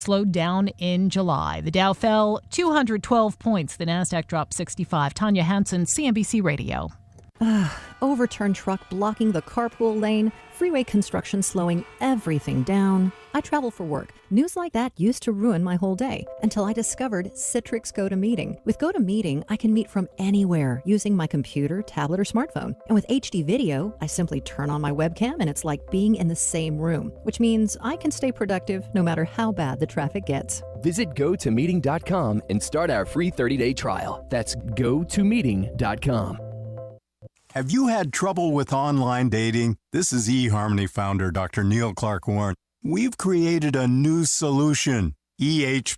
slowed down in July. The Dow fell 212 points. The Nasdaq dropped 65. Tanya Hansen, CNBC Radio. Overturned truck blocking the carpool lane, freeway construction slowing everything down. I travel for work. News like that used to ruin my whole day until I discovered Citrix GoToMeeting. With GoToMeeting, I can meet from anywhere using my computer, tablet, or smartphone. And with HD video, I simply turn on my webcam and it's like being in the same room, which means I can stay productive no matter how bad the traffic gets. Visit GoToMeeting.com and start our free 30-day trial. That's GoToMeeting.com. Have you had trouble with online dating? This is eHarmony founder Dr. Neil Clark Warren. We've created a new solution, EH+.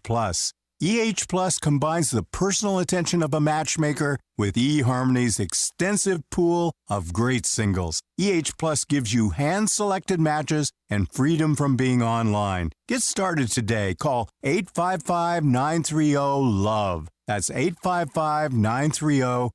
EH+ combines the personal attention of a matchmaker with eHarmony's extensive pool of great singles. EH+ gives you hand-selected matches and freedom from being online. Get started today. Call 855-930-LOVE. That's 855-930-LOVE.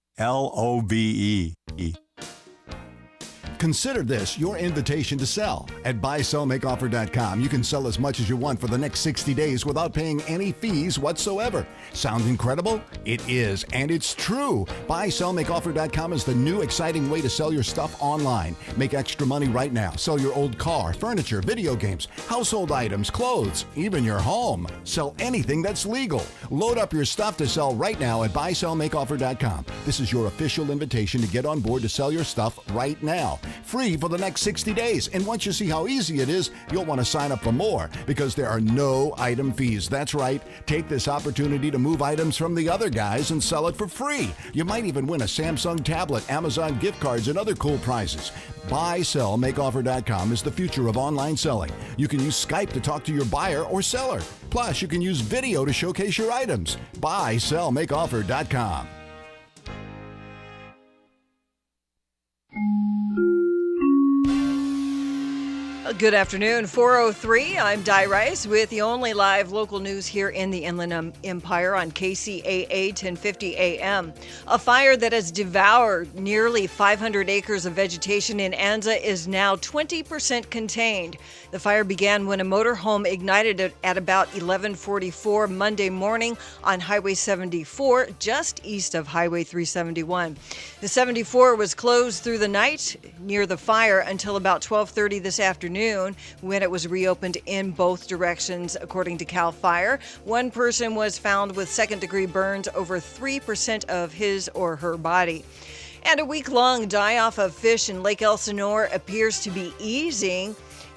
Consider this your invitation to sell. At buysellmakeoffer.com, you can sell as much as you want for the next 60 days without paying any fees whatsoever. Sound incredible? It is, and it's true. Buysellmakeoffer.com is the new exciting way to sell your stuff online. Make extra money right now. Sell your old car, furniture, video games, household items, clothes, even your home. Sell anything that's legal. Load up your stuff to sell right now at buysellmakeoffer.com. This is your official invitation to get on board to sell your stuff right now. Free for the next 60 days. And once you see how easy it is, you'll want to sign up for more because there are no item fees. That's right. Take this opportunity to move items from the other guys and sell it for free. You might even win a Samsung tablet, Amazon gift cards, and other cool prizes. BuySellMakeOffer.com is the future of online selling. You can use Skype to talk to your buyer or seller. Plus, you can use video to showcase your items. BuySellMakeOffer.com. Good afternoon, 4:03. I'm Di Rice with the only live local news here in the Inland Empire on Kcaa 1050 AM. A fire that has devoured nearly 500 acres of vegetation in Anza is now 20% contained. The fire began when a motorhome ignited at about 11:44 Monday morning on Highway 74, just east of Highway 371. The 74 was closed through the night near the fire until about 12:30 this afternoon, when it was reopened in both directions, according to CAL FIRE. One person was found with second-degree burns over 3% of his or her body. And a week-long die-off of fish in Lake Elsinore appears to be easing.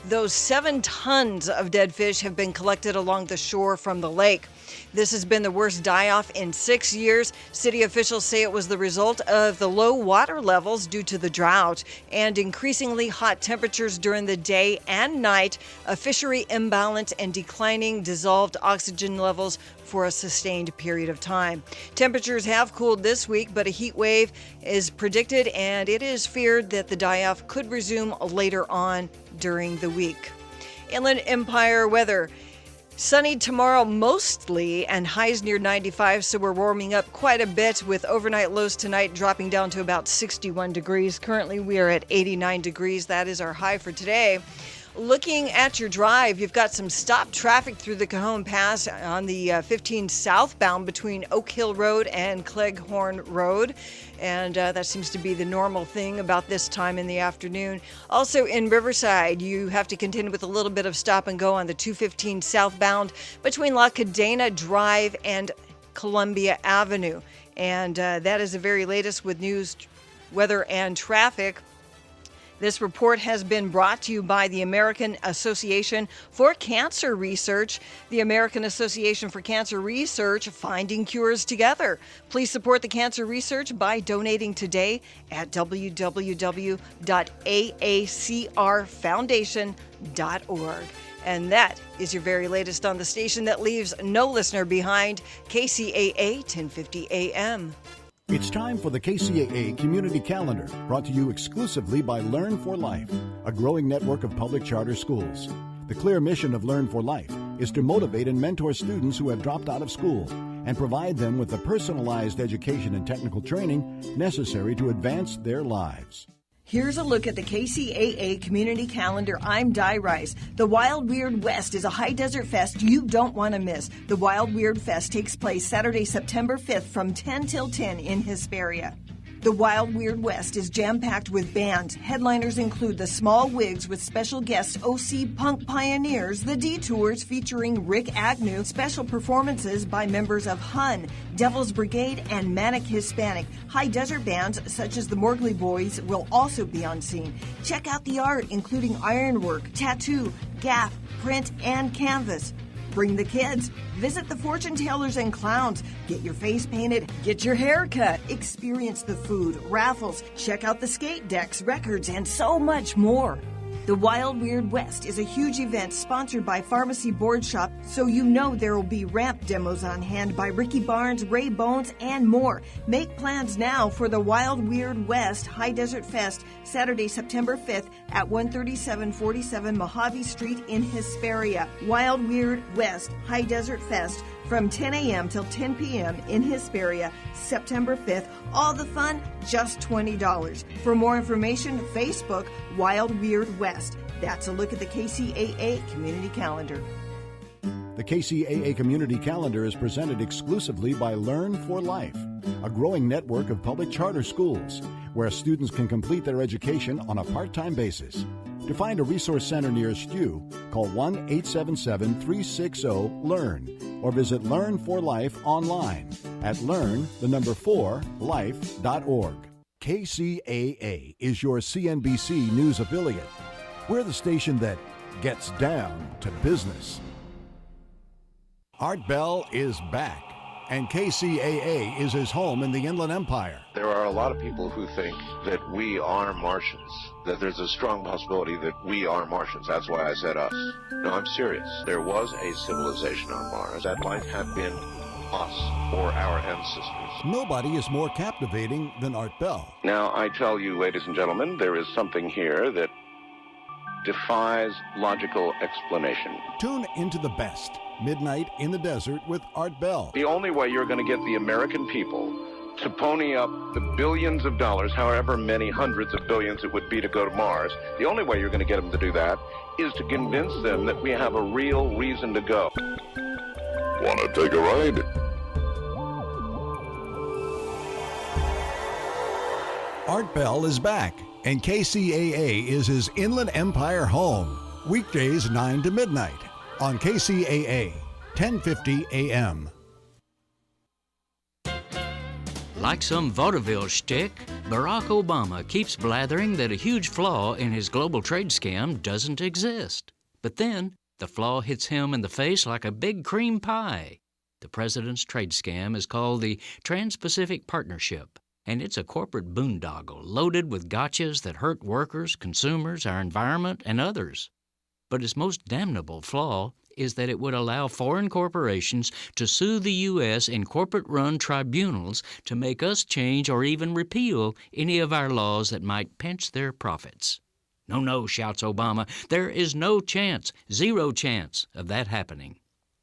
Those 7 tons of dead fish have been collected along the shore from the lake. This has been the worst die-off in 6 years. City officials say it was the result of the low water levels due to the drought and increasingly hot temperatures during the day and night, a fishery imbalance, and declining dissolved oxygen levels for a sustained period of time. Temperatures have cooled this week, but a heat wave is predicted, and it is feared that the die-off could resume later on during the week. Inland Empire weather. Sunny tomorrow mostly, and highs near 95, so we're warming up quite a bit with overnight lows tonight dropping down to about 61 degrees. Currently, we are at 89 degrees. That is our high for today. Looking at your drive, you've got some stopped traffic through the Cajon Pass on the 15 southbound between Oak Hill Road and Cleghorn Road. And that seems to be the normal thing about this time in the afternoon. Also in Riverside, you have to contend with a little bit of stop and go on the 215 southbound between La Cadena Drive and Columbia Avenue. And that is the very latest with news, weather, and traffic. This report has been brought to you by the American Association for Cancer Research. The American Association for Cancer Research, finding cures together. Please support the cancer research by donating today at www.aacrfoundation.org. And that is your very latest on the station that leaves no listener behind, Kcaa 1050 AM. It's time for the KCAA Community Calendar, brought to you exclusively by Learn for Life, a growing network of public charter schools. The clear mission of Learn for Life is to motivate and mentor students who have dropped out of school and provide them with the personalized education and technical training necessary to advance their lives. Here's a look at the KCAA Community Calendar. I'm Di Rice. The Wild Weird West is a high desert fest you don't want to miss. The Wild Weird Fest takes place Saturday, September 5th from 10 till 10 in Hesperia. The Wild Weird West is jam-packed with bands. Headliners include the Small Wigs with special guests OC Punk Pioneers, the Detours featuring Rick Agnew, special performances by members of Hun, Devil's Brigade, and Manic Hispanic. High desert bands such as the Morgley Boys will also be on scene. Check out the art, including ironwork, tattoo, gaff, print, and canvas. Bring the kids. Visit the fortune tellers and clowns. Get your face painted. Get your hair cut. Experience the food, raffles. Check out the skate decks, records, and so much more. The Wild Weird West is a huge event sponsored by Pharmacy Board Shop, so you know there will be ramp demos on hand by Ricky Barnes, Ray Bones, and more. Make plans now for the Wild Weird West High Desert Fest, Saturday, September 5th at 13747 Mojave Street in Hesperia. Wild Weird West High Desert Fest from 10 a.m. till 10 p.m. in Hesperia, September 5th. All the fun, just $20. For more information, Facebook, Wild Weird West. That's a look at the KCAA Community Calendar. The KCAA Community Calendar is presented exclusively by Learn for Life, a growing network of public charter schools where students can complete their education on a part-time basis. To find a resource center nearest you, call 1-877-360-LEARN or visit Learn for Life online at learn4life.org. KCAA is your CNBC News affiliate. We're the station that gets down to business. Art Bell is back, and KCAA is his home in the Inland Empire. There are a lot of people who think that we are Martians, that there's a strong possibility that we are Martians. That's why I said us. No, I'm serious. There was a civilization on Mars. That life had been us or our ancestors. Nobody is more captivating than Art Bell. Now, I tell you, ladies and gentlemen, there is something here that defies logical explanation. Tune into the best, Midnight in the Desert with Art Bell. The only way you're going to get the American people to pony up the billions of dollars, however many hundreds of billions it would be to go to Mars, the only way you're going to get them to do that is to convince them that we have a real reason to go. Want to take a ride? Art Bell is back, and KCAA is his Inland Empire home. Weekdays 9 to midnight on KCAA, 1050 AM. Like some vaudeville shtick, Barack Obama keeps blathering that a huge flaw in his global trade scam doesn't exist. But then, the flaw hits him in the face like a big cream pie. The president's trade scam is called the Trans-Pacific Partnership, and it's a corporate boondoggle loaded with gotchas that hurt workers, consumers, our environment, and others. But its most damnable flaw is that it would allow foreign corporations to sue the U.S. in corporate-run tribunals to make us change or even repeal any of our laws that might pinch their profits. No, no, shouts Obama, there is no chance, zero chance of that happening.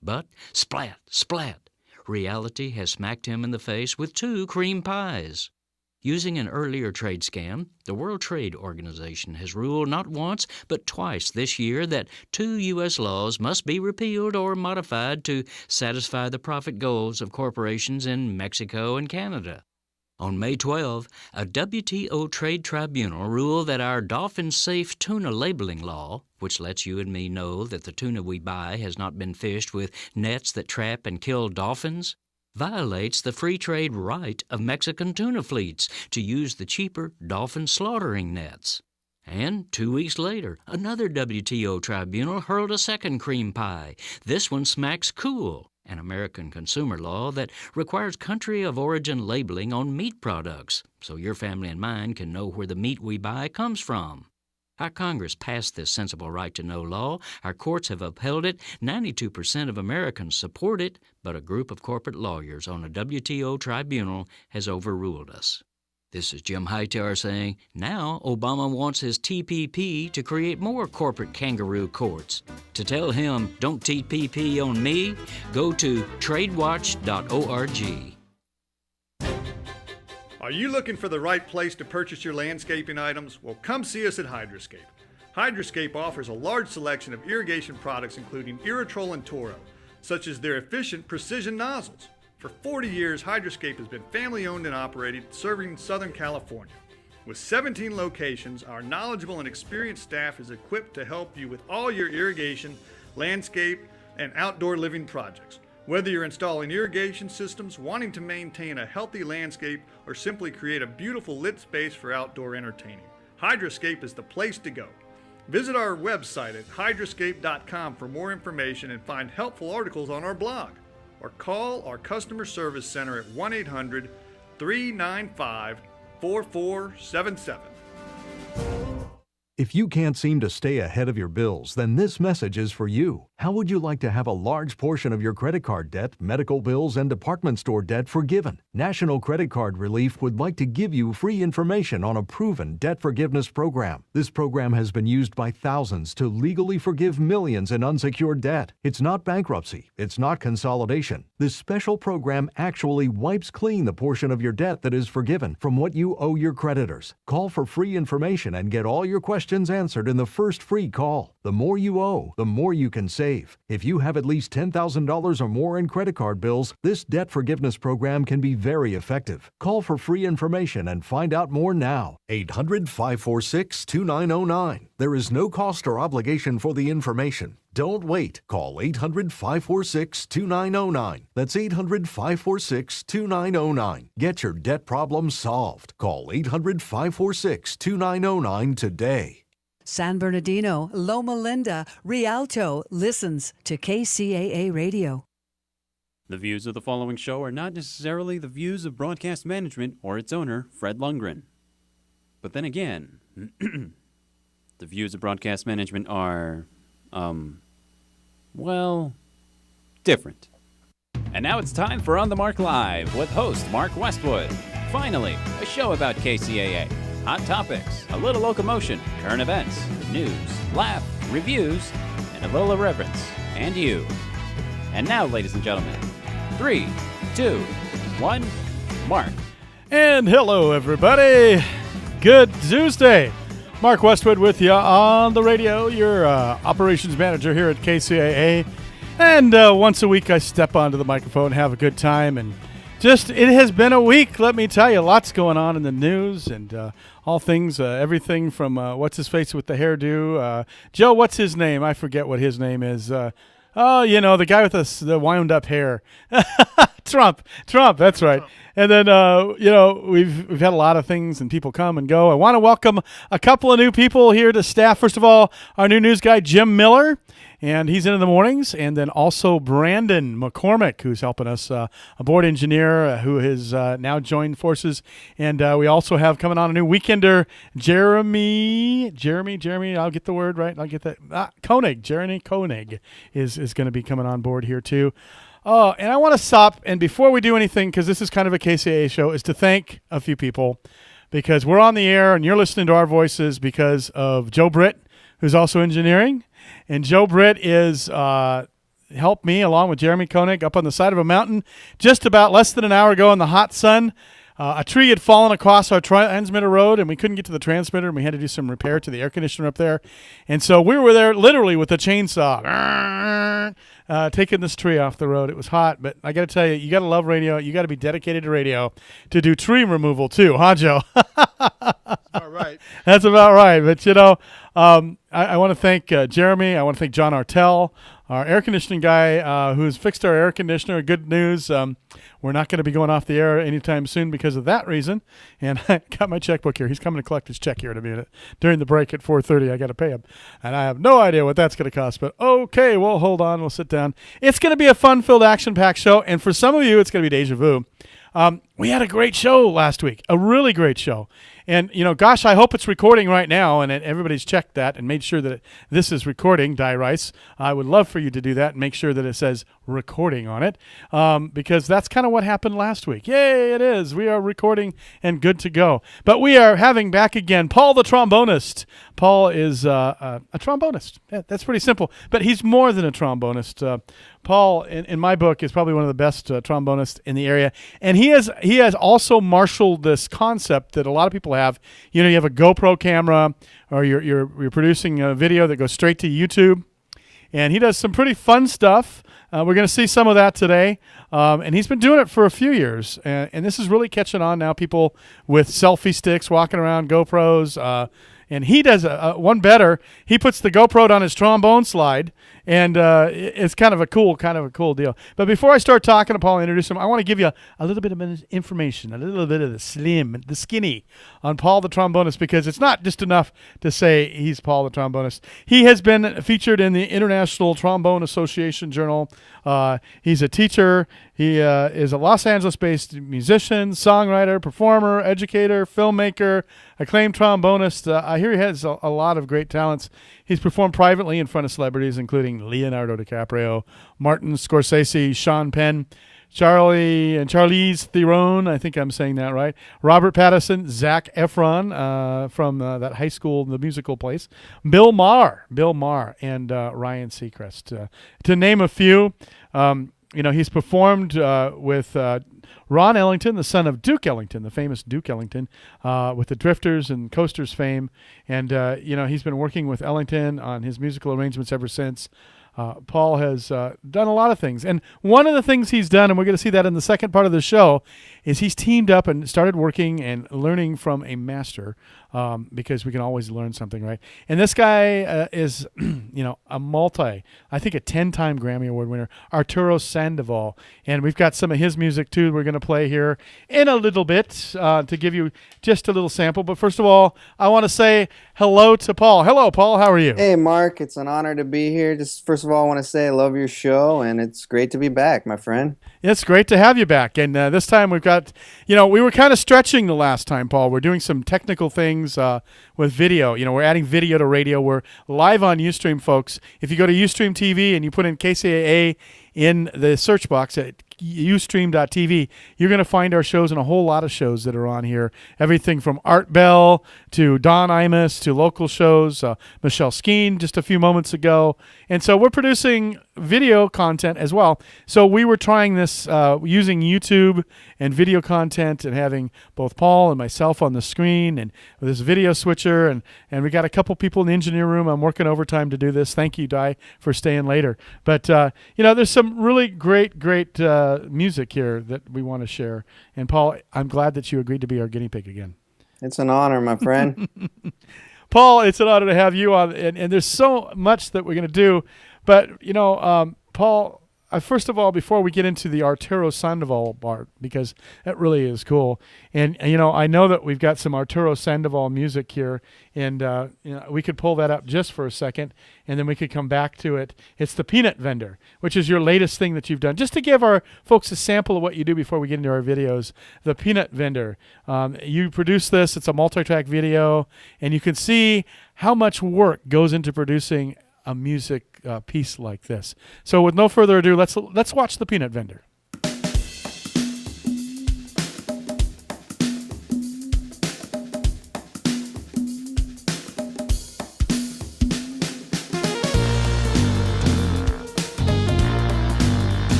But splat, splat, reality has smacked him in the face with two cream pies. Using an earlier trade scam, the World Trade Organization has ruled not once but twice this year that 2 U.S. laws must be repealed or modified to satisfy the profit goals of corporations in Mexico and Canada. On May 12, a WTO trade tribunal ruled that our dolphin-safe tuna labeling law, which lets you and me know that the tuna we buy has not been fished with nets that trap and kill dolphins, violates the free trade right of Mexican tuna fleets to use the cheaper dolphin slaughtering nets. And 2 weeks later, another WTO tribunal hurled a second cream pie. This one smacks cool, an American consumer law that requires country of origin labeling on meat products, so your family and mine can know where the meat we buy comes from. Our Congress passed this sensible right-to-know law. Our courts have upheld it. 92% of Americans support it, but a group of corporate lawyers on a WTO tribunal has overruled us. This is Jim Hightower saying, now Obama wants his TPP to create more corporate kangaroo courts. To tell him, don't TPP on me, go to tradewatch.org. Are you looking for the right place to purchase your landscaping items? Well, come see us at Hydroscape. Hydroscape offers a large selection of irrigation products including Irritrol and Toro, such as their efficient precision nozzles. For 40 years, Hydroscape has been family-owned and operated, serving Southern California. With 17 locations, our knowledgeable and experienced staff is equipped to help you with all your irrigation, landscape, and outdoor living projects. Whether you're installing irrigation systems, wanting to maintain a healthy landscape, or simply create a beautiful lit space for outdoor entertaining, Hydroscape is the place to go. Visit our website at hydroscape.com for more information and find helpful articles on our blog, or call our customer service center at 1-800-395-4477. If you can't seem to stay ahead of your bills, then this message is for you. How would you like to have a large portion of your credit card debt, medical bills, and department store debt forgiven? National Credit Card Relief would like to give you free information on a proven debt forgiveness program. This program has been used by thousands to legally forgive millions in unsecured debt. It's not bankruptcy. It's not consolidation. This special program actually wipes clean the portion of your debt that is forgiven from what you owe your creditors. Call for free information and get all your questions answered in the first free call. The more you owe, the more you can save. If you have at least $10,000 or more in credit card bills, this debt forgiveness program can be very effective. Call for free information and find out more now. 800-546-2909. There is no cost or obligation for the information. Don't wait. Call 800-546-2909. That's 800-546-2909. Get your debt problem solved. Call 800-546-2909 today. San Bernardino, Loma Linda, Rialto listens to KCAA Radio. The views of the following show are not necessarily the views of broadcast management or its owner, Fred Lundgren. But then again, the views of broadcast management are, different. And now it's time for On the Mark Live with host Mark Westwood. Finally, a show about KCAA. Hot topics, a little locomotion, current events, news, laugh, reviews, and a little irreverence. And you. And now, ladies and gentlemen, 3, 2, 1, Mark. And hello, everybody. Good Tuesday. Mark Westwood with you on the radio, your operations manager here at KCAA. And once a week, I step onto the microphone, have a good time, and it has been a week, let me tell you. Lots going on in the news and all things, everything from what's-his-face with the hairdo. Joe, what's his name? I forget what his name is. The guy with the wound-up hair. Trump, that's right. And then, we've had a lot of things and people come and go. I want to welcome a couple of new people here to staff. First of all, our new news guy, Jim Miller. And he's in the mornings, and then also Brandon McCormick, who's helping us, a board engineer who has now joined forces. And we also have coming on a new weekender, Jeremy, I'll get the word right. I'll get that. Koenig, Jeremy Koenig is going to be coming on board here too. And I want to stop, and before we do anything, because this is kind of a KCAA show, is to thank a few people, because we're on the air and you're listening to our voices because of Joe Britt, who's also engineering. And Joe Britt is helped me, along with Jeremy Koenig, up on the side of a mountain just about less than an hour ago in the hot sun. A tree had fallen across our transmitter road, and we couldn't get to the transmitter, and we had to do some repair to the air conditioner up there. And so we were there literally with a chainsaw, taking this tree off the road. It was hot, but I got to tell you, you got to love radio. You got to be dedicated to radio to do tree removal too, huh, Joe? That's about right. That's about right. But, I want to thank Jeremy. I want to thank John Artell, our air conditioning guy who's fixed our air conditioner. Good news. We're not going to be going off the air anytime soon because of that reason. And I got my checkbook here. He's coming to collect his check here in a minute. During the break at 4:30, I got to pay him. And I have no idea what that's going to cost. But okay, well, hold on. We'll sit down. It's going to be a fun-filled, action-packed show. And for some of you, it's going to be deja vu. We had a great show last week, a really great show. And, gosh, I hope it's recording right now, and everybody's checked that and made sure that this is recording, Di Rice. I would love for you to do that and make sure that it says recording on it, because that's kind of what happened last week. Yay, it is. We are recording and good to go. But we are having back again Paul the trombonist. Paul is a trombonist. Yeah, that's pretty simple. But he's more than a trombonist. Paul, in my book, is probably one of the best trombonists in the area. And he he has also marshaled this concept that a lot of people have. You know, you have a GoPro camera, or you're producing a video that goes straight to YouTube, and he does some pretty fun stuff. We're going to see some of that today, and he's been doing it for a few years, and this is really catching on now. People with selfie sticks walking around, GoPros, and he does one better. He puts the GoPro on his trombone slide, and it's kind of a cool deal. But before I start talking to Paul and introduce him, I want to give you a little bit of information, a little bit of the skinny on Paul the trombonist, because it's not just enough to say he's Paul the trombonist. He has been featured in the International Trombone Association Journal. He's a teacher. He is a Los Angeles-based musician, songwriter, performer, educator, filmmaker, acclaimed trombonist. I hear he has a lot of great talents. He's performed privately in front of celebrities, including Leonardo DiCaprio, Martin Scorsese, Sean Penn, Charlize Theron, I think I'm saying that right, Robert Pattinson, Zac Efron from that high school, the musical place, Bill Maher, and Ryan Seacrest, to name a few. He's performed with Ron Ellington, the son of Duke Ellington, the famous Duke Ellington, with the Drifters and Coasters fame. And, he's been working with Ellington on his musical arrangements ever since. Paul has done a lot of things. And one of the things he's done, and we're going to see that in the second part of the show, is he's teamed up and started working and learning from a master, because we can always learn something, right? And this guy is, I think a 10-time Grammy Award winner, Arturo Sandoval. And we've got some of his music, too, we're going to play here in a little bit to give you just a little sample. But first of all, I want to say hello to Paul. Hello, Paul. How are you? Hey, Mark. It's an honor to be here. Just first of all, I want to say I love your show, and it's great to be back, my friend. It's great to have you back. And this time we've got, we were kind of stretching the last time, Paul. We're doing some technical things with video. We're adding video to radio. We're live on Ustream, folks. If you go to Ustream TV and you put in KCAA in the search box at ustream.tv, you're going to find our shows and a whole lot of shows that are on here. Everything from Art Bell to Don Imus to local shows, Michelle Skeen just a few moments ago. And so we're producing video content as well. So we were trying this using YouTube and video content and having both Paul and myself on the screen and with this video switcher. And we got a couple people in the engineer room. I'm working overtime to do this. Thank you, Di, for staying later. But, there's some really great music here that we want to share. And Paul, I'm glad that you agreed to be our guinea pig again. It's an honor, my friend. Paul, it's an honor to have you on. And there's so much that we're going to do. But, Paul, first of all, before we get into the Arturo Sandoval part, because that really is cool. And I know that we've got some Arturo Sandoval music here. And, we could pull that up just for a second, and then we could come back to it. It's the Peanut Vendor, which is your latest thing that you've done. Just to give our folks a sample of what you do before we get into our videos, the Peanut Vendor. You produce this. It's a multi-track video, and you can see how much work goes into producing a music piece like this. So with no further ado, let's watch the Peanut Vendor.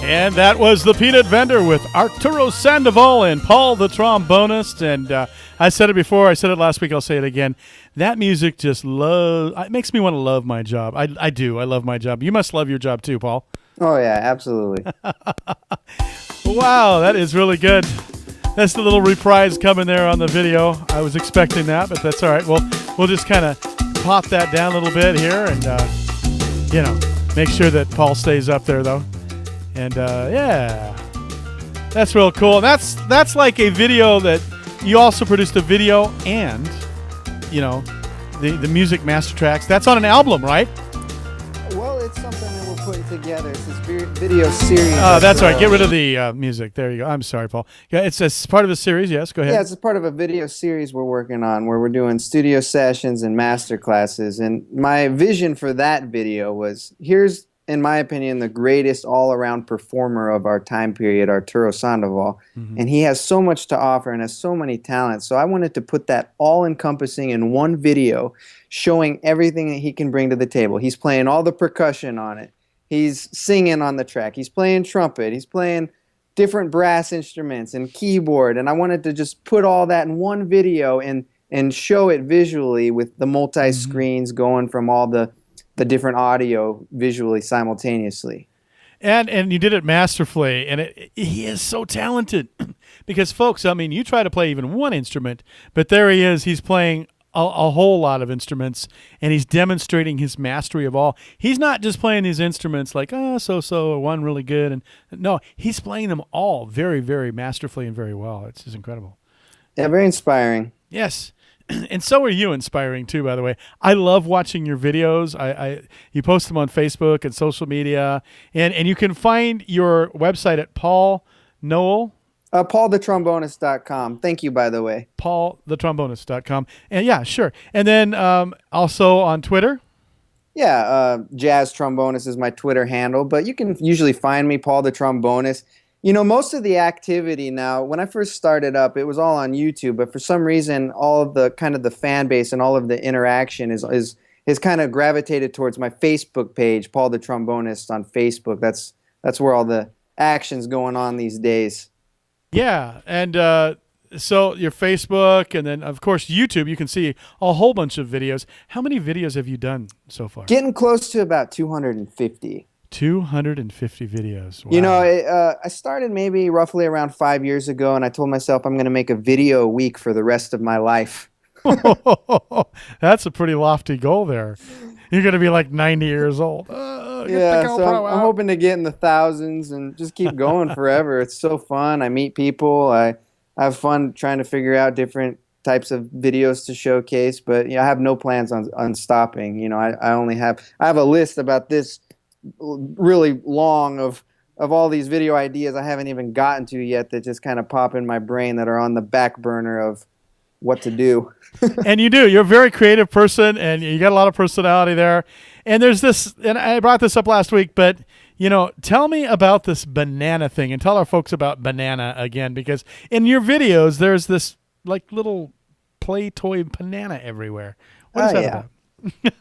And that was the Peanut Vendor with Arturo Sandoval and Paul the Trombonist. And I said it before, I said it last week, I'll say it again. That music just it makes me want to love my job. I do. I love my job. You must love your job too, Paul. Oh, yeah, absolutely. Wow, that is really good. That's the little reprise coming there on the video. I was expecting that, but that's all right. We'll just kind of pop that down a little bit here and, make sure that Paul stays up there, though. And, yeah, that's real cool. That's like a video that you also produced a video and, the music master tracks. That's on an album, right? Well, it's something that we're putting together. It's this video series. That's right. Get rid of the music. There you go. I'm sorry, Paul. Yeah, it's part of a series. Yes, go ahead. Yeah, it's part of a video series we're working on where we're doing studio sessions and master classes. And my vision for that video was, here's, in my opinion, the greatest all-around performer of our time period, Arturo Sandoval. Mm-hmm. And he has so much to offer and has so many talents. So I wanted to put that all-encompassing in one video, showing everything that he can bring to the table. He's playing all the percussion on it. He's singing on the track. He's playing trumpet. He's playing different brass instruments and keyboard. And I wanted to just put all that in one video and show it visually with the multi-screens going from all the different audio visually simultaneously. And you did it masterfully, and he is so talented. Because, folks, I mean, you try to play even one instrument, but there he is. He's playing a whole lot of instruments, and he's demonstrating his mastery of all. He's not just playing these instruments like, so-so, or one really good. And no, he's playing them all very, very masterfully and very well. It's just incredible. Yeah, very inspiring. Yes. And so are you inspiring, too, by the way. I love watching your videos. You post them on Facebook and social media. And you can find your website at Paul Noel. PaulTheTrombonist.com. Thank you, by the way. PaulTheTrombonist.com. And yeah, sure. And then also on Twitter. Yeah, Jazz Trombonist is my Twitter handle. But you can usually find me, Paul the Trombonist. Most of the activity now, when I first started up, it was all on YouTube, but for some reason, all of the kind of the fan base and all of the interaction is kind of gravitated towards my Facebook page, Paul the Trombonist on Facebook. That's where all the action's going on these days. Yeah, and so your Facebook, and then, of course, YouTube, you can see a whole bunch of videos. How many videos have you done so far? Getting close to about 250. 250 videos. Wow. I started maybe roughly around 5 years ago, and I told myself I'm going to make a video a week for the rest of my life. That's a pretty lofty goal there. You're going to be like 90 years old. Yeah, so I'm hoping to get in the thousands and just keep going forever. It's so fun. I meet people. I have fun trying to figure out different types of videos to showcase, but I have no plans on stopping. I have a list about this really long of all these video ideas I haven't even gotten to yet that just kind of pop in my brain that are on the back burner of what to do. And you do. You're a very creative person, and you got a lot of personality there. And there's this, and I brought this up last week, but, tell me about this banana thing and tell our folks about banana again, because in your videos, there's this like little play toy banana everywhere. What is that about?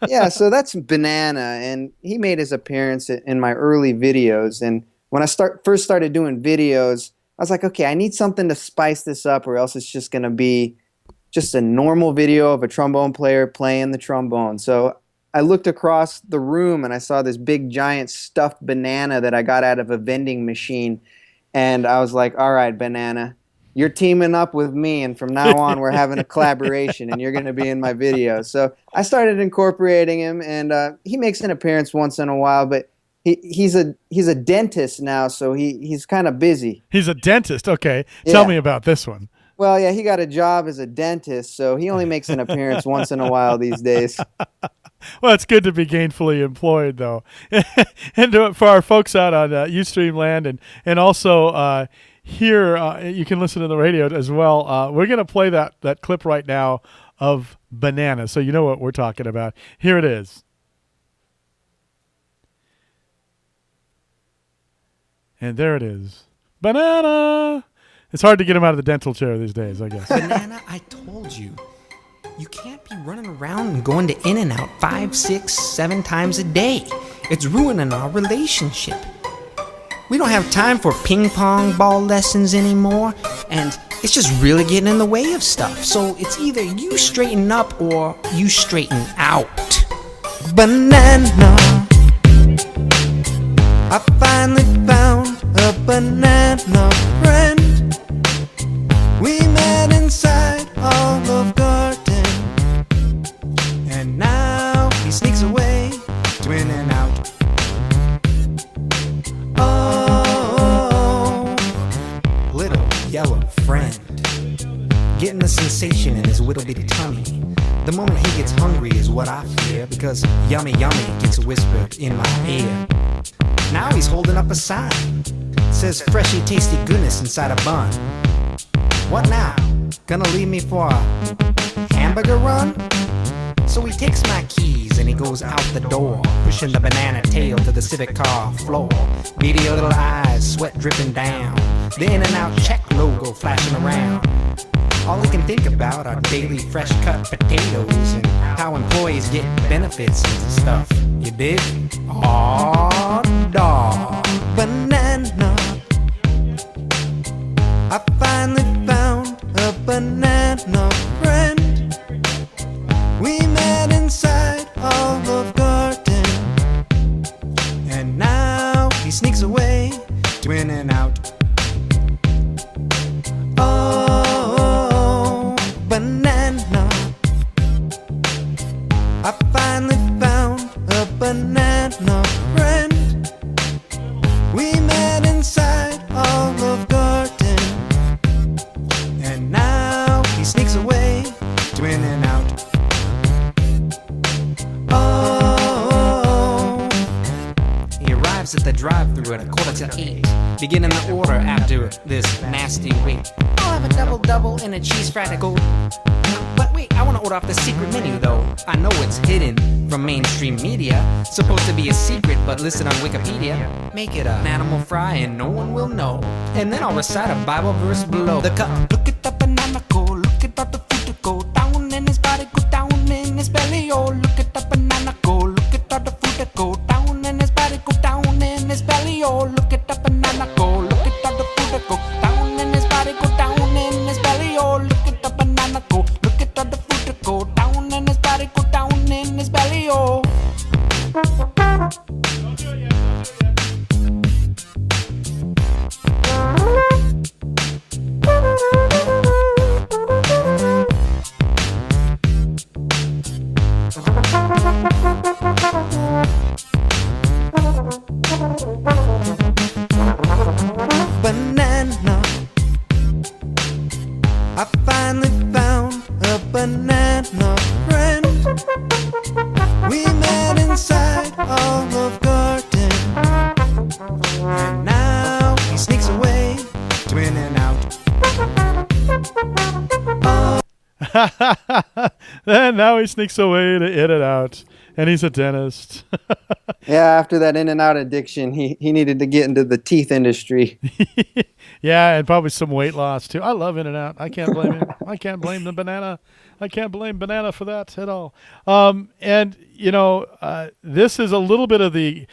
Yeah, so that's Banana, and he made his appearance in my early videos. And when I first started doing videos, I was like, okay, I need something to spice this up, or else it's just going to be just a normal video of a trombone player playing the trombone. So I looked across the room, and I saw this big, giant stuffed banana that I got out of a vending machine. And I was like, all right, Banana, you're teaming up with me, and from now on we're having a collaboration, and you're going to be in my video. So I started incorporating him, and he makes an appearance once in a while, but he's a dentist now, so he's kind of busy. He's a dentist? Okay. Yeah. Tell me about this one. Well, yeah, he got a job as a dentist, so he only makes an appearance once in a while these days. Well, it's good to be gainfully employed, though. And for our folks out on Ustream land and also here, you can listen to the radio as well. We're going to play that clip right now of Banana, so you know what we're talking about. Here it is. And there it is. Banana! It's hard to get him out of the dental chair these days, I guess. Banana, I told you. You can't be running around and going to In and Out 5, 6, 7 times a day. It's ruining our relationship. We don't have time for ping pong ball lessons anymore, and it's just really getting in the way of stuff. So it's either you straighten up or you straighten out. Banana. I finally found a banana friend. We met inside Olive Garden, and now he sneaks away to in and out. Oh, little yellow friend, getting a sensation in his little bitty tummy. The moment he gets hungry is what I fear, because yummy yummy gets whispered in my ear. Now he's holding up a sign, says freshy tasty goodness inside a bun. What now? Gonna leave me for a hamburger run? So he takes my keys and he goes out the door, pushing the banana tail to the civic car floor. Beady little eyes, sweat dripping down, the In-N-Out check logo flashing around. All he can think about are daily fresh cut potatoes and how employees get benefits and stuff. You dig? Aw, dawg. Banana. I finally found a banana friend. We met inside Olive Garden, and now he sneaks away to in and out. Oh, banana. I finally found a banana friend. We met inside Olive Garden, and now he sneaks away to in and out. Oh, he arrives at the drive-thru at 7:45, beginning the order after this nasty wait. I'll have a double-double and a cheese fraticle. But wait, I want to order off the secret menu though. I know it's hidden from mainstream media, supposed to be a secret but listed on Wikipedia. Make it an animal fry and no one will know, and then I'll recite a Bible verse below. The cup, look at the banana go, look at all the food to go down in his body, go down in his belly. Oh, look at the banana go, look at all the food that go down in his body, go down in his belly. Oh, look at the banana go, look at all the food that go down in his body, go down in his belly. Oh, look at the banana go, look at all the food that go down in his body, go down in his belly. Oh. Banana. I finally found a banana friend. We met inside Olive Garden, and now he sneaks away to in and out. And now he sneaks away to in and out, and he's a dentist. Yeah, after that In-N-Out addiction, he needed to get into the teeth industry. Yeah, and probably some weight loss too. I love In-N-Out. I can't blame him. I can't blame the banana. I can't blame banana for that at all. And you know, this is a little bit of the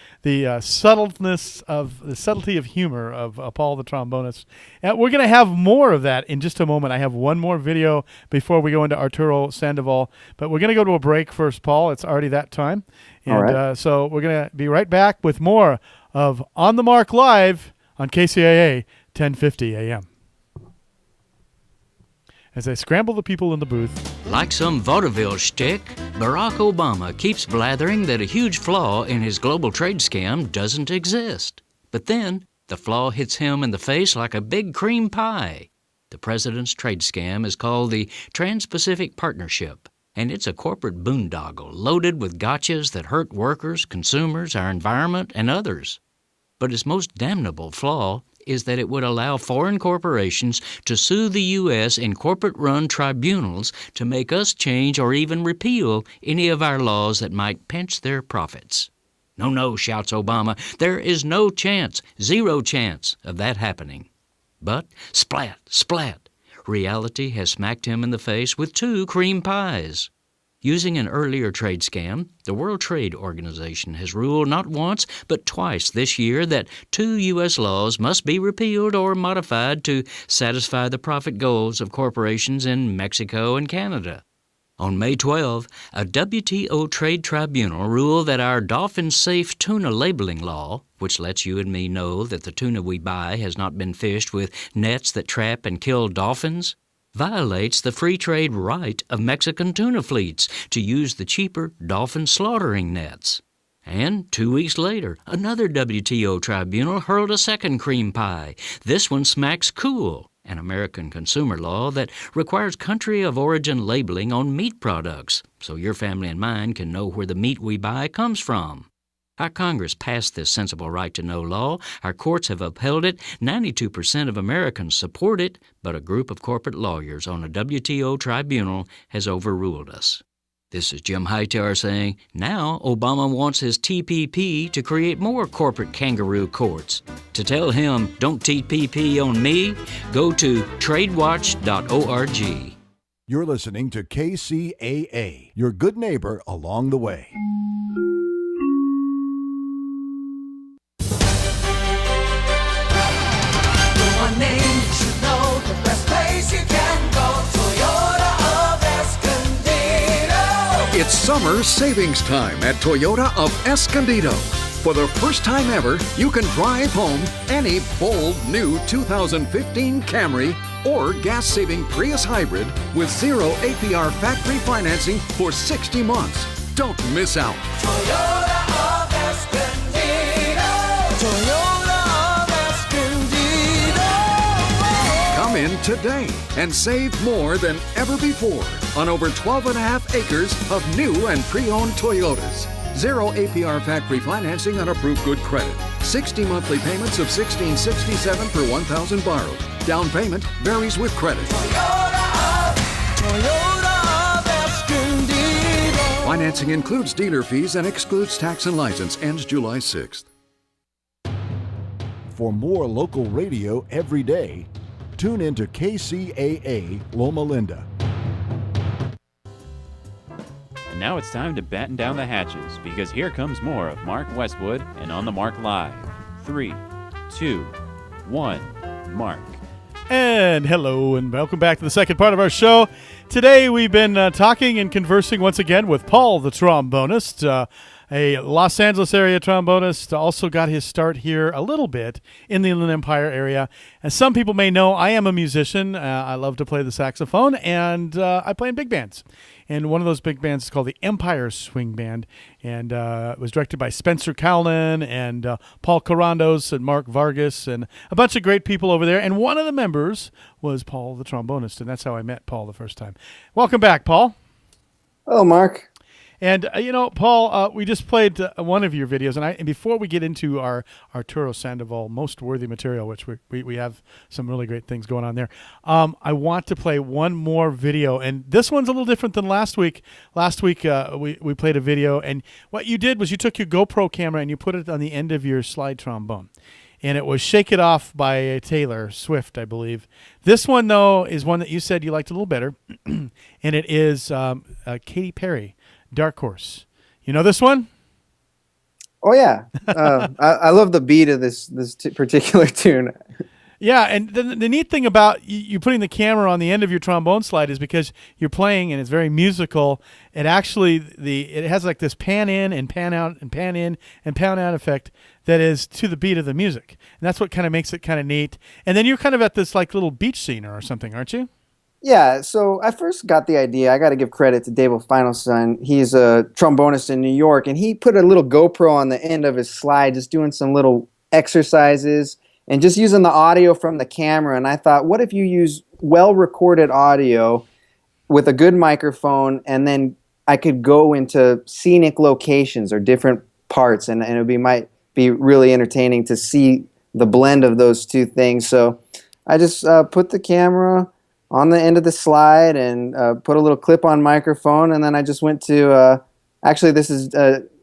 subtlety of humor of Paul the trombonist. And we're going to have more of that in just a moment. I have one more video before we go into Arturo Sandoval, but we're going to go to a break first, Paul. It's already that time. And all right. So we're going to be right back with more of On the Mark Live on KCAA 1050 AM. As I scramble the people in the booth. Like some vaudeville shtick, Barack Obama keeps blathering that a huge flaw in his global trade scam doesn't exist. But then, the flaw hits him in the face like a big cream pie. The president's trade scam is called the Trans-Pacific Partnership, and it's a corporate boondoggle loaded with gotchas that hurt workers, consumers, our environment, and others. But its most damnable flaw is that it would allow foreign corporations to sue the U.S. in corporate-run tribunals to make us change or even repeal any of our laws that might pinch their profits. No, no, shouts Obama, there is no chance, zero chance of that happening. But splat, splat, reality has smacked him in the face with two cream pies. Using an earlier trade scam, the World Trade Organization has ruled not once but twice this year that 2 U.S. laws must be repealed or modified to satisfy the profit goals of corporations in Mexico and Canada. On May 12, a WTO trade tribunal ruled that our dolphin-safe tuna labeling law, which lets you and me know that the tuna we buy has not been fished with nets that trap and kill dolphins, violates the free trade right of Mexican tuna fleets to use the cheaper dolphin slaughtering nets. And 2 weeks later, another WTO tribunal hurled a second cream pie. This one smacks cool, an American consumer law that requires country of origin labeling on meat products, so your family and mine can know where the meat we buy comes from. Our Congress passed this sensible right-to-know law. Our courts have upheld it. 92% of Americans support it, but a group of corporate lawyers on a WTO tribunal has overruled us. This is Jim Hightower saying, now Obama wants his TPP to create more corporate kangaroo courts. To tell him, don't TPP on me, go to tradewatch.org. You're listening to KCAA, your good neighbor along the way. One name you should know, the best place you can go, Toyota of Escondido. It's summer savings time at Toyota of Escondido. For the first time ever, you can drive home any bold new 2015 Camry or gas-saving Prius Hybrid with 0 APR factory financing for 60 months. Don't miss out. Toyota of Escondido. Toyota of Escondido. Come in today and save more than ever before on over 12.5 acres of new and pre-owned Toyotas. 0 APR factory financing on approved good credit. 60 monthly payments of $1,667 per 1,000 borrowed. Down payment varies with credit. Toyota of Escondido. Financing includes dealer fees and excludes tax and license. Ends July 6th. For more local radio every day, tune into KCAA Loma Linda. And now it's time to batten down the hatches, because here comes more of Mark Westwood and On the Mark Live. 3, 2, 1, Mark. And hello and welcome back to the second part of our show. Today we've been talking and conversing once again with Paul the trombonist, a Los Angeles area trombonist, also got his start here a little bit in the Inland Empire area. As some people may know, I am a musician. I love to play the saxophone, and I play in big bands. And one of those big bands is called the Empire Swing Band, and it was directed by Spencer Cowlin and Paul Carandos and Mark Vargas and a bunch of great people over there. And one of the members was Paul the trombonist, and that's how I met Paul the first time. Welcome back, Paul. Oh, Mark. And, Paul, we just played one of your videos, and before we get into our Arturo Sandoval most worthy material, which we have some really great things going on there, I want to play one more video, and this one's a little different than last week. Last week, we played a video, and what you did was you took your GoPro camera and you put it on the end of your slide trombone, and it was Shake It Off by Taylor Swift, I believe. This one, though, is one that you said you liked a little better, and it is Katy Perry, Dark Horse. You know this one? Oh, yeah. I love the beat of this particular tune. Yeah, and the neat thing about you putting the camera on the end of your trombone slide is because you're playing and it's very musical. It actually it has like this pan in and pan out and pan in and pan out effect that is to the beat of the music. And that's what kind of makes it kind of neat. And then you're kind of at this like little beach scene or something, aren't you? Yeah, so I first got the idea. I got to give credit to Dave Finalson. He's a trombonist in New York, and he put a little GoPro on the end of his slide, just doing some little exercises and just using the audio from the camera. And I thought, what if you use well-recorded audio with a good microphone, and then I could go into scenic locations or different parts, and might be really entertaining to see the blend of those two things. So I just put the camera on the end of the slide and put a little clip-on microphone, and then I just went to, actually this is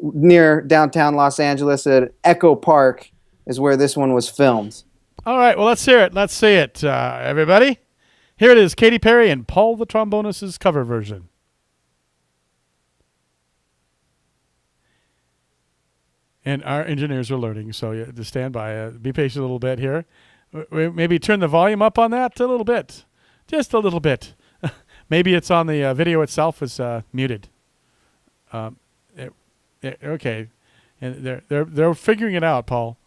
near downtown Los Angeles at Echo Park is where this one was filmed. All right, well, let's hear it. Let's see it, everybody. Here it is, Katy Perry and Paul the trombonist's cover version. And our engineers are learning, so you have to stand by. Be patient a little bit here. Maybe turn the volume up on that a little bit. Just a little bit. Maybe it's on the video itself is muted. Okay. And they're figuring it out, Paul.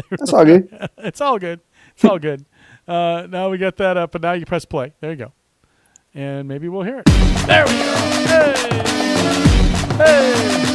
That's all good. It's all good. It's all good. Now we got that up, and now you press play. There you go. And maybe we'll hear it. There we go. Hey!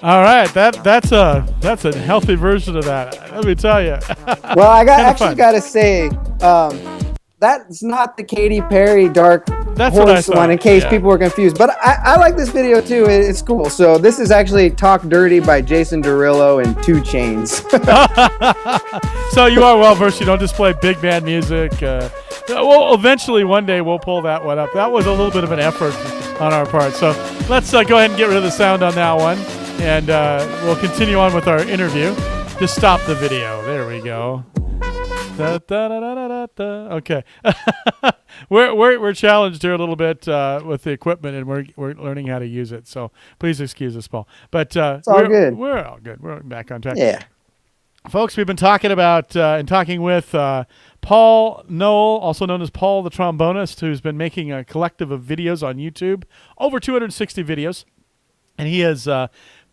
All right, that's a healthy version of that. Let me tell you. Well, I got to say, that's not the Katy Perry Dark Horse one. In case people were confused, but I like this video too. It's cool. So this is actually "Talk Dirty" by Jason Derulo and 2 Chainz. So you are well versed. You don't just play big band music. Well, eventually one day we'll pull that one up. That was a little bit of an effort on our part. So let's go ahead and get rid of the sound on that one. And we'll continue on with our interview. Just stop the video. There we go. Da, da, da, da, da, da. Okay. we're challenged here a little bit with the equipment, and we're learning how to use it. So please excuse us, Paul. But it's all good. We're all good. We're back on track. Yeah. Folks, we've been talking about and talking with Paul Noel, also known as Paul the Trombonist, who's been making a collective of videos on YouTube, over 260 videos. And he has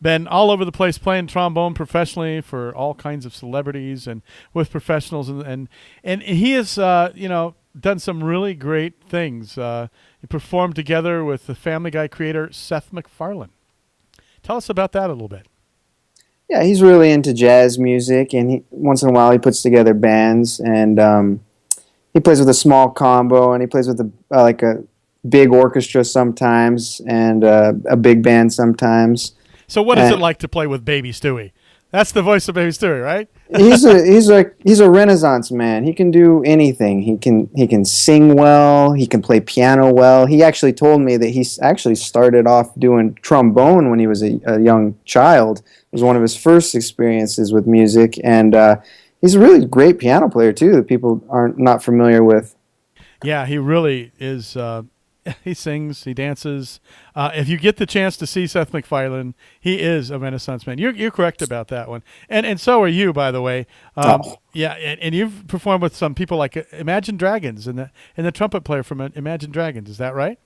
been all over the place playing trombone professionally for all kinds of celebrities and with professionals. And he has, done some really great things. He performed together with the Family Guy creator Seth MacFarlane. Tell us about that a little bit. Yeah, he's really into jazz music, and once in a while he puts together bands, and he plays with a small combo, and he plays with a big orchestra sometimes, and a big band sometimes. So what is it like to play with Baby Stewie? That's the voice of Baby Stewie, right? he's a Renaissance man. He can do anything. He can sing well. He can play piano well. He actually told me that he actually started off doing trombone when he was a young child. It was one of his first experiences with music, and he's a really great piano player too that people aren't not familiar with. Yeah, he really is. He sings, he dances. If you get the chance to see Seth MacFarlane, he is a Renaissance man. You're correct about that one, and so are you, by the way. Yeah, and you've performed with some people like Imagine Dragons and the trumpet player from Imagine Dragons. Is that right?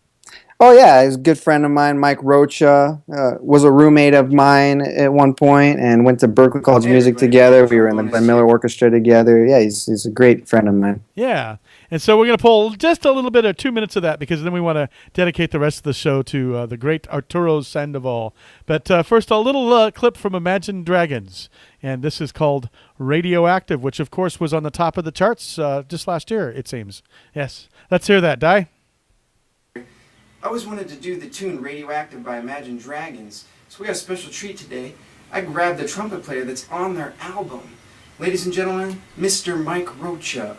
Oh yeah, he's a good friend of mine. Mike Rocha was a roommate of mine at one point, and went to Berklee College of Music together. We were in the Glenn Miller Orchestra together. Yeah, he's a great friend of mine. Yeah, And so we're going to pull just a little bit of 2 minutes of that because then we want to dedicate the rest of the show to the great Arturo Sandoval. But first, a little clip from Imagine Dragons. And this is called Radioactive, which, of course, was on the top of the charts just last year, it seems. Yes. Let's hear that. Di? I always wanted to do the tune Radioactive by Imagine Dragons. So we have a special treat today. I grabbed the trumpet player that's on their album. Ladies and gentlemen, Mr. Mike Rocha.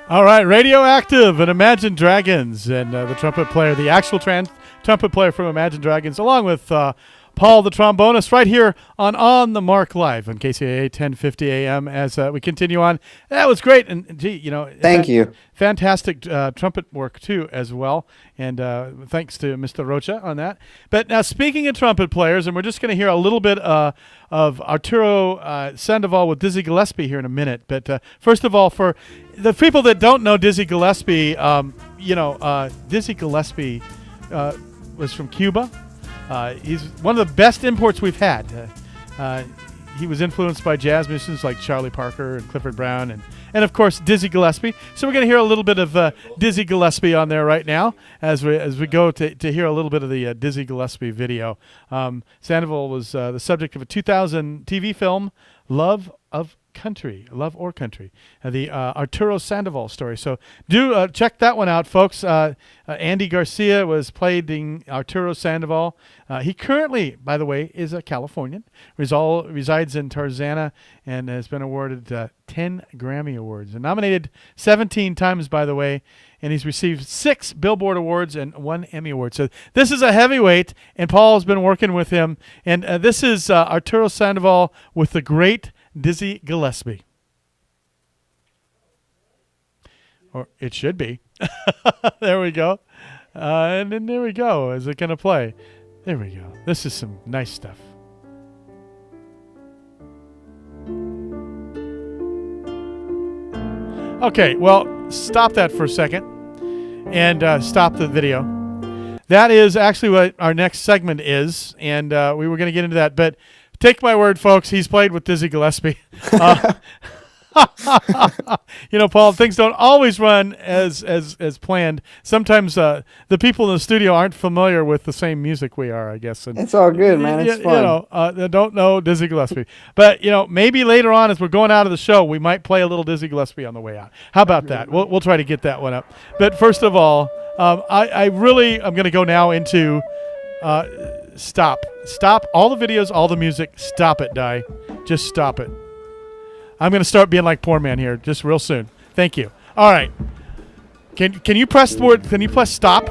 All right, Radioactive and Imagine Dragons, and the trumpet player, the actual trumpet player from Imagine Dragons, along with Paul, the trombonist, right here on the Mark Live on KCAA 1050 AM as we continue on. That was great, and gee, thank you. Fantastic trumpet work too, as well, and thanks to Mr. Rocha on that. But now, speaking of trumpet players, and we're just going to hear a little bit of Arturo Sandoval with Dizzy Gillespie here in a minute. But first of all, for the people that don't know Dizzy Gillespie, Dizzy Gillespie was from Cuba. He's one of the best imports we've had. He was influenced by jazz musicians like Charlie Parker and Clifford Brown and of course Dizzy Gillespie. So we're going to hear a little bit of Dizzy Gillespie on there right now as we go to hear a little bit of the Dizzy Gillespie video. Sandoval was the subject of a 2000 TV film, Love or Country, the Arturo Sandoval story. So do check that one out, folks. Andy Garcia was playing Arturo Sandoval. He currently, by the way, is a Californian. Resides in Tarzana and has been awarded 10 Grammy Awards and nominated 17 times, by the way. And he's received 6 Billboard Awards and 1 Emmy Award. So this is a heavyweight, and Paul has been working with him. And this is Arturo Sandoval with the great Dizzy Gillespie. Or it should be. There we go. And then there we go. Is it going to play? There we go. This is some nice stuff. Okay, well, stop that for a second and stop the video. That is actually what our next segment is, and we were going to get into that, but take my word, folks, he's played with Dizzy Gillespie. Paul, things don't always run as planned. Sometimes the people in the studio aren't familiar with the same music we are, I guess. And it's all good, man. It's fun. They don't know Dizzy Gillespie. But, maybe later on as we're going out of the show, we might play a little Dizzy Gillespie on the way out. How about that? We'll try to get that one up. But first of all, I really am going to go now into stop all the videos, all the music. Stop it, Di. Just stop it. I'm going to start being like Poor Man here just real soon. Thank you. All right. Can you press the word? Can you press stop?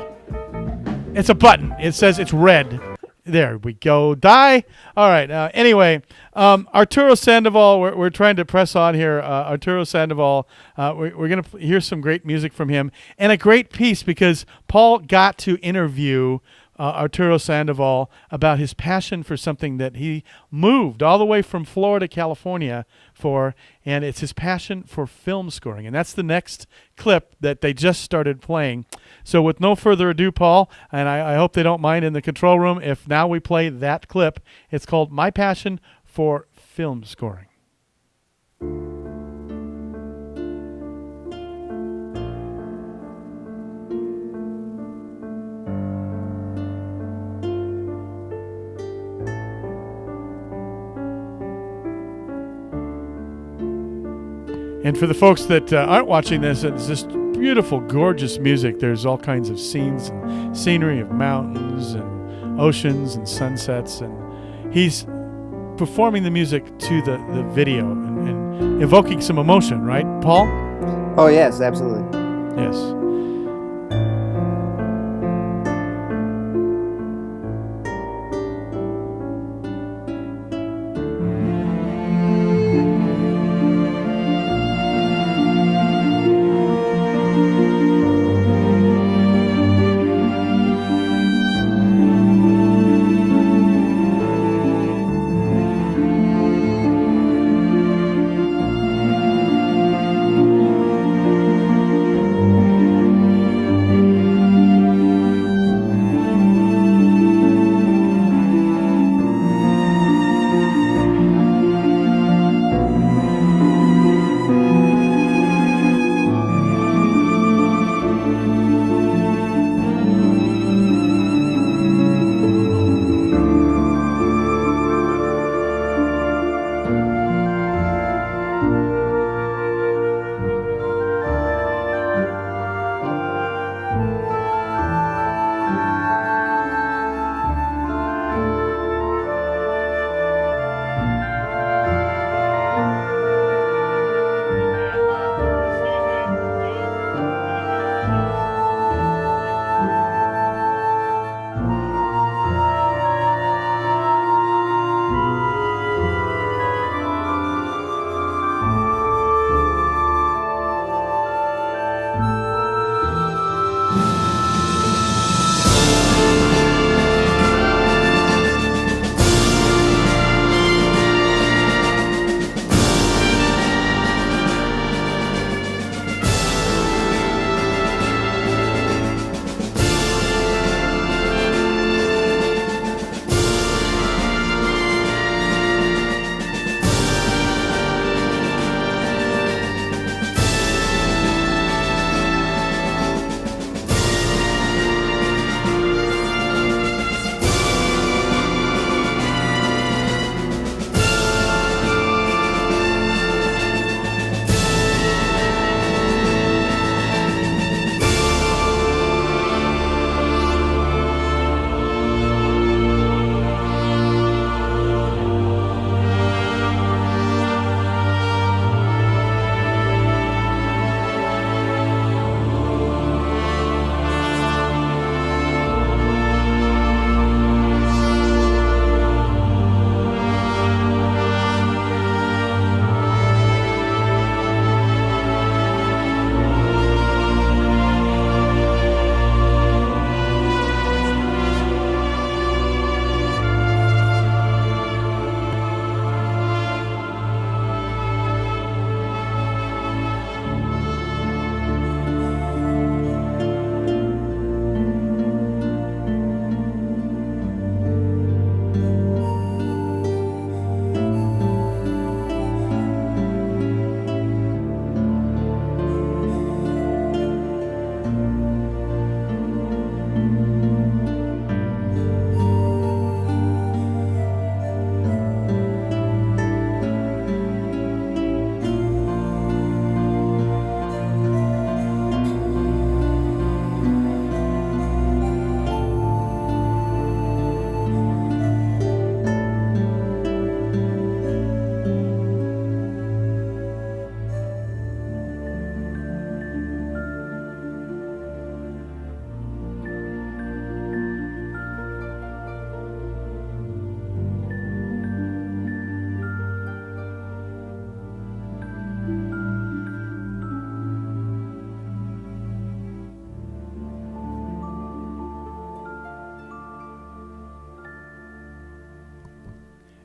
It's a button. It says it's red. There we go. Die. All right. Anyway, Arturo Sandoval, we're trying to press on here. Arturo Sandoval, we're going to hear some great music from him and a great piece because Paul got to interview Arturo Sandoval about his passion for something that he moved all the way from Florida, California for, and it's his passion for film scoring. And that's the next clip that they just started playing. So with no further ado, Paul, and I hope they don't mind in the control room if now we play that clip. It's called My Passion for Film Scoring. And for the folks that aren't watching this, it's just beautiful, gorgeous music. There's all kinds of scenes and scenery of mountains and oceans and sunsets. And he's performing the music to the video and evoking some emotion, right, Paul? Oh, yes, absolutely. Yes.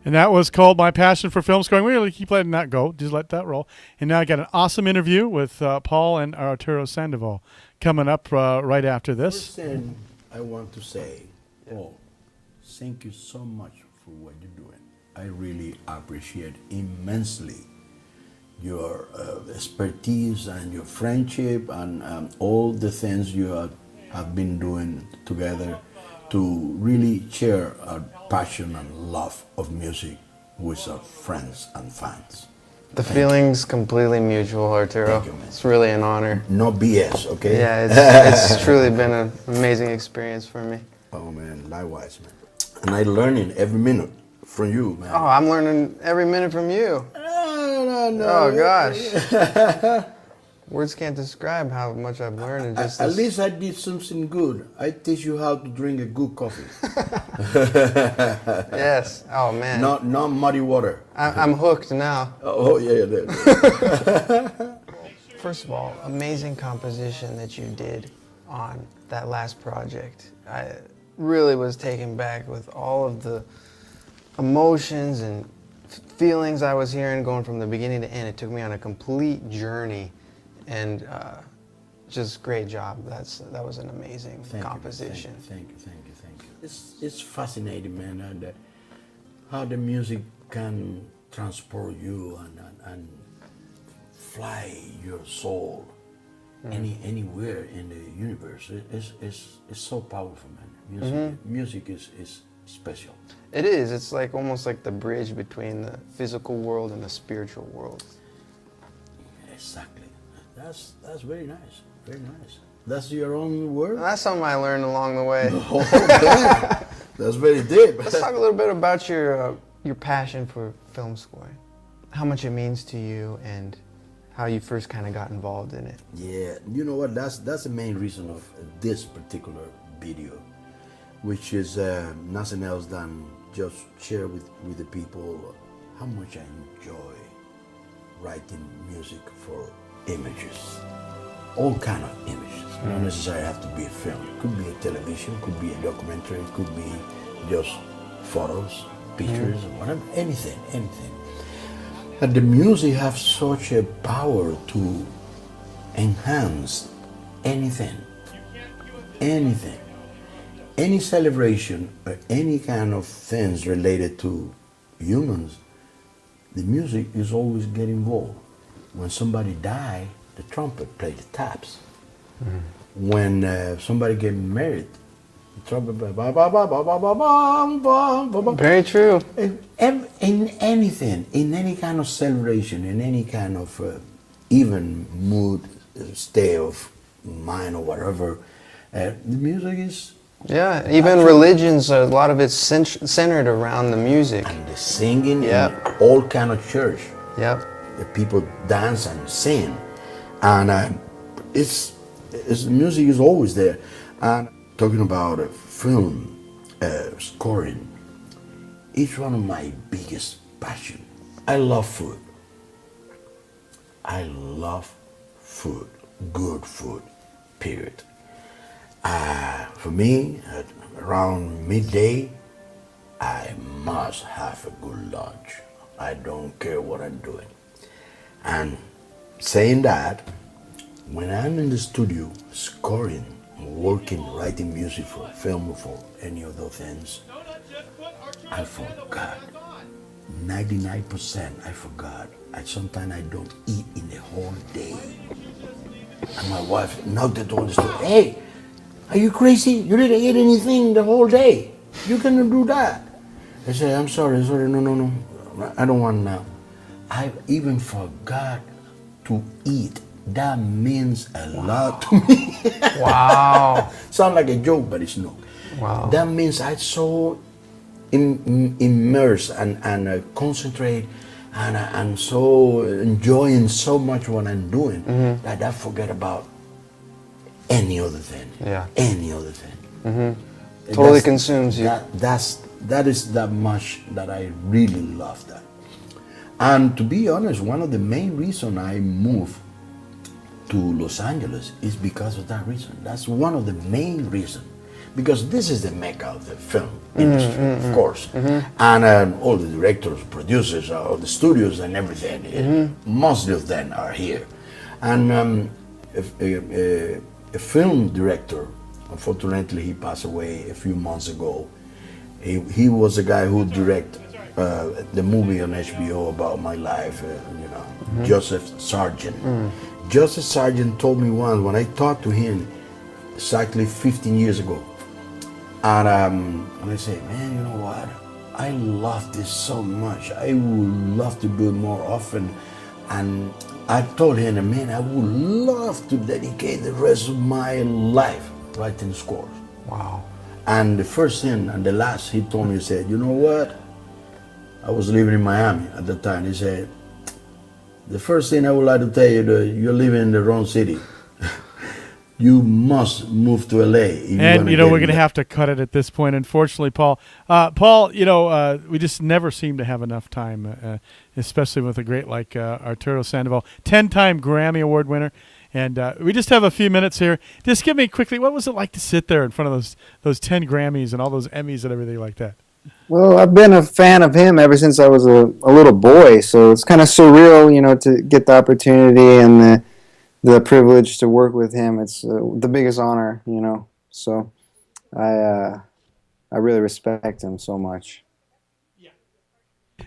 And that was called My Passion for Film Scoring. We're going to keep letting that go. Just let that roll. And now I got an awesome interview with Paul and Arturo Sandoval coming up right after this. First thing I want to say, Paul, thank you so much for what you're doing. I really appreciate immensely your expertise and your friendship and all the things you have been doing together to really share our passion and love of music with our friends and fans. The feeling's completely mutual, Arturo. Thank you, man. It's really an honor. No BS, okay? Yeah, it's truly been an amazing experience for me. Oh man, likewise, man. And I'm learning every minute from you, man. Oh, I'm learning every minute from you. No. Oh gosh. Words can't describe how much I've learned in just At this. least I did something good. I teach you how to drink a good coffee. Yes. Oh man. Not muddy water. I'm hooked now. Oh yeah. First of all, amazing composition that you did on that last project. I really was taken back with all of the emotions and feelings I was hearing going from the beginning to end. It took me on a complete journey, and just great job. That was an amazing composition. Thank you. It's fascinating, man, and how the music can transport you and fly your soul anywhere in the universe. It's so powerful, man. Music is special. It is. It's like almost like the bridge between the physical world and the spiritual world. Exactly. That's very nice. Very nice. That's your own word? That's something I learned along the way. Oh, damn. That's very deep. Let's talk a little bit about your passion for film scoring. How much it means to you and how you first kind of got involved in it. Yeah, you know what? That's the main reason of this particular video, which is nothing else than just share with the people how much I enjoy writing music for images. All kind of images. Not necessarily have to be a film. It could be a television, could be a documentary, it could be just photos, pictures, or whatever, anything. And the music has such a power to enhance anything. Any celebration or any kind of things related to humans, the music is always getting involved. When somebody dies, the trumpet plays the taps. When somebody gets married, the trumpet plays ba ba ba ba ba ba ba ba ba. Very true. In anything, in any kind of celebration, in any kind of even mood, state of mind or whatever, the music is. Yeah, even religions, a lot of it's centered around the music. And the singing in all kind of church. Yep. The people dance and sing. And it's music is always there. And talking about film scoring, it's one of my biggest passion. I love food. Good food, period. For me, around midday, I must have a good lunch. I don't care what I'm doing. And saying that, when I'm in the studio scoring, working, writing music for film or for any of those things, I forgot. 99% I forgot. Sometimes I don't eat in the whole day. And my wife knocked the door and said, "Hey, are you crazy? You didn't eat anything the whole day. You cannot do that." I said, I'm sorry, no. I don't want now. I even forgot to eat. That means a lot to me. Wow. Sound like a joke, but it's not. Wow. That means I so immerse and concentrate and so enjoying so much what I'm doing that I forget about any other thing. Yeah. Any other thing. Totally consumes you. That is that much that I really love that. And to be honest, one of the main reasons I moved to Los Angeles is because of that reason. That's one of the main reasons. because this is the mecca of the film industry, of course. And all the directors, producers, all the studios and everything, most of them are here. And a film director, unfortunately he passed away a few months ago. He was a guy who directed the movie on HBO about my life, Joseph Sargent. Joseph Sargent told me once, when I talked to him exactly 15 years ago, and I said, man, you know what? I love this so much. I would love to do it more often. And I told him, man, I would love to dedicate the rest of my life writing scores. Wow. And the first thing and the last he told me, he said, you know what? I was living in Miami at the time. He said, the first thing I would like to tell you, you're living in the wrong city. You must move to LA. And, we're going to have to cut it at this point, unfortunately, Paul. Paul, we just never seem to have enough time, especially with a great like Arturo Sandoval, 10-time Grammy Award winner. And we just have a few minutes here. Just give me quickly, what was it like to sit there in front of those 10 Grammys and all those Emmys and everything like that? Well, I've been a fan of him ever since I was a little boy, so it's kind of surreal, to get the opportunity and the privilege to work with him. It's the biggest honor, So I really respect him so much.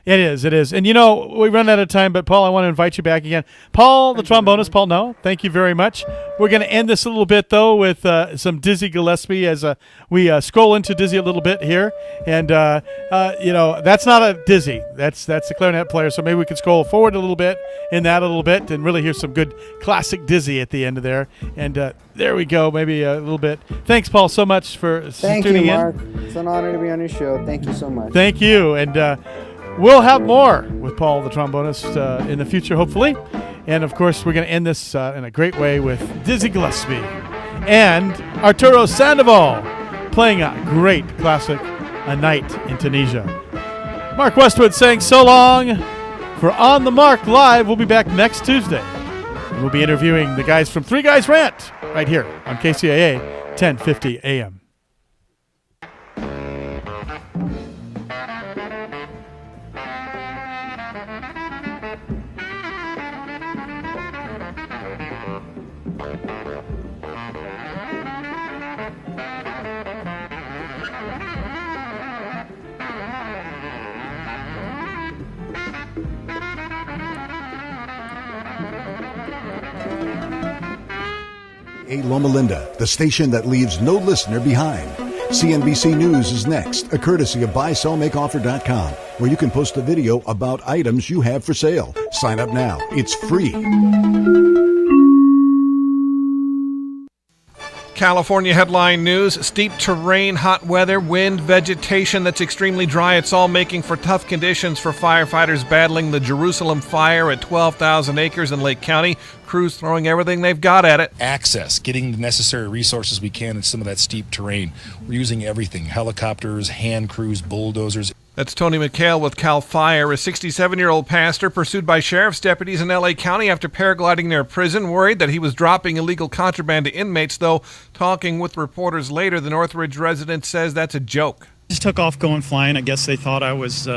It is. And, we run out of time, but, Paul, I want to invite you back again. Paul, the trombonist, Paul Noah, thank you very much. We're going to end this a little bit, though, with some Dizzy Gillespie as we scroll into Dizzy a little bit here. And, that's not a Dizzy. That's the clarinet player, so maybe we could scroll forward a little bit in that a little bit and really hear some good classic Dizzy at the end of there. And there we go, maybe a little bit. Thanks, Paul, so much for tuning in. Thank you, Mark. It's an honor to be on your show. Thank you so much. Thank you. And we'll have more with Paul, the trombonist, in the future, hopefully. And, of course, we're going to end this in a great way with Dizzy Gillespie and Arturo Sandoval playing a great classic, A Night in Tunisia. Mark Westwood saying so long for On the Mark Live. We'll be back next Tuesday. And we'll be interviewing the guys from Three Guys Rant right here on KCAA 1050 AM. Loma Linda, the station that leaves no listener behind. CNBC News is next, a courtesy of BuySellMakeOffer.com, where you can post a video about items you have for sale. Sign up now. It's free. California headline news: steep terrain, hot weather, wind, vegetation that's extremely dry. It's all making for tough conditions for firefighters battling the Jerusalem fire at 12,000 acres in Lake County. Crews throwing everything they've got at it. Access, getting the necessary resources we can in some of that steep terrain. We're using everything: helicopters, hand crews, bulldozers. That's Tony McHale with CAL FIRE, a 67-year-old pastor pursued by sheriff's deputies in L.A. County after paragliding near a prison, worried that he was dropping illegal contraband to inmates, though talking with reporters later, the Northridge resident says that's a joke. Just took off going flying. I guess they thought I was